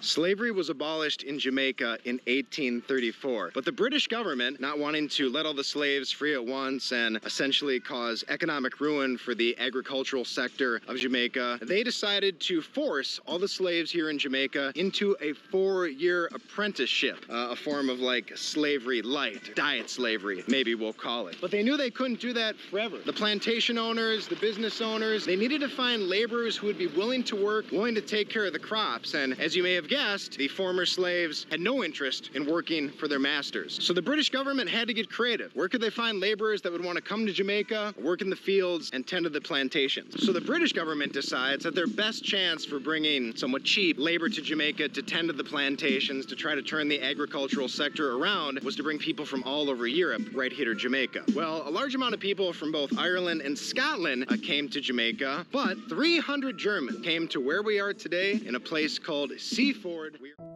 Slavery was abolished in Jamaica in 1834, but the British government, not wanting to let all the slaves free at once and essentially cause economic ruin for the agricultural sector of Jamaica, they decided to force all the slaves here in Jamaica into a 4-year apprenticeship, a form of like slavery light, diet slavery, maybe we'll call it. But they knew they couldn't do that forever. The plantation owners, the business owners, they needed to find laborers who would be willing to work, willing to take care of the crops, and as you may have guessed, the former slaves had no interest in working for their masters. So the British government had to get creative. Where could they find laborers that would want to come to Jamaica, work in the fields, and tend to the plantations? So the British government decides that their best chance for bringing somewhat cheap labor to Jamaica to tend to the plantations, to try to turn the agricultural sector around, was to bring people from all over Europe right here to Jamaica. Well, a large amount of people from both Ireland and Scotland came to Jamaica, but 300 Germans came to where we are today in a place called Seaford.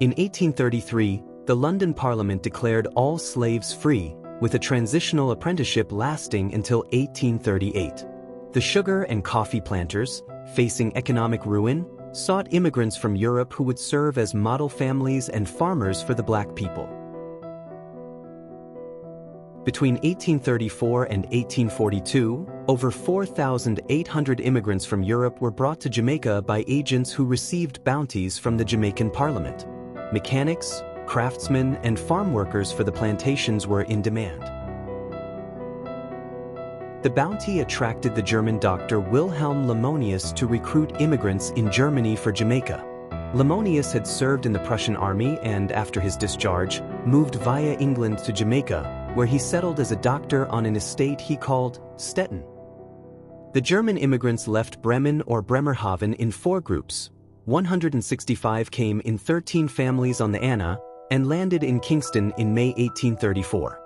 In 1833, the London Parliament declared all slaves free, with a transitional apprenticeship lasting until 1838. The sugar and coffee planters, facing economic ruin, sought immigrants from Europe who would serve as model families and farmers for the black people. Between 1834 and 1842, over 4,800 immigrants from Europe were brought to Jamaica by agents who received bounties from the Jamaican Parliament. Mechanics, craftsmen, and farm workers for the plantations were in demand. The bounty attracted the German doctor Wilhelm Lemonius to recruit immigrants in Germany for Jamaica. Lemonius had served in the Prussian army and, after his discharge, moved via England to Jamaica, where he settled as a doctor on an estate he called Stettin. The German immigrants left Bremen or Bremerhaven in 4 groups. 165 came in 13 families on the Anna and landed in Kingston in May 1834.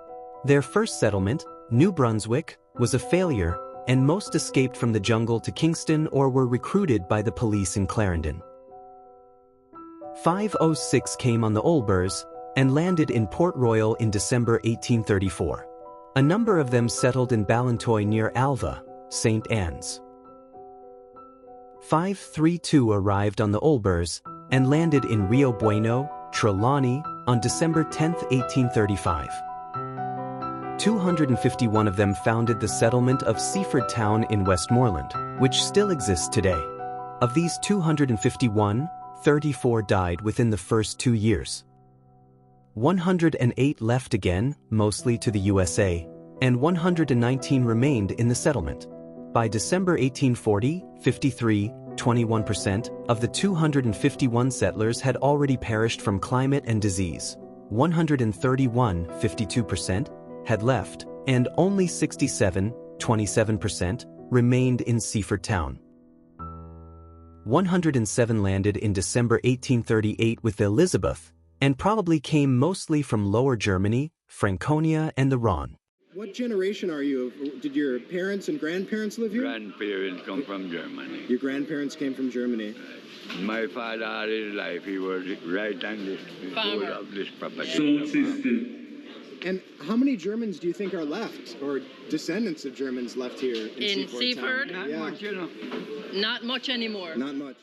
Their first settlement, New Brunswick, was a failure, and most escaped from the jungle to Kingston or were recruited by the police in Clarendon. 506 came on the Olbers and landed in Port Royal in December 1834. A number of them settled in Ballantoy near Alva, St. Anne's. 532 arrived on the Olbers and landed in Rio Bueno, Trelawney, on December 10, 1835. 251 of them founded the settlement of Seaford-Town in Westmoreland, which still exists today. Of these 251, 34 died within the first 2 years. 108 left again, mostly to the USA, and 119 remained in the settlement. By December 1840, 21% of the 251 settlers had already perished from climate and disease. 131, 52%, had left, and only 67, 27%, remained in Seaford-Town. 107 landed in December 1838 with Elizabeth, and probably came mostly from Lower Germany, Franconia, and the Rhone. What generation are you? Did your parents and grandparents live here? Grandparents come from Germany. Your grandparents came from Germany. My father all his life, he was right on this whole of this property. And how many Germans do you think are left, or descendants of Germans left here in Seaford? Not much, you know. Not much anymore. Not much.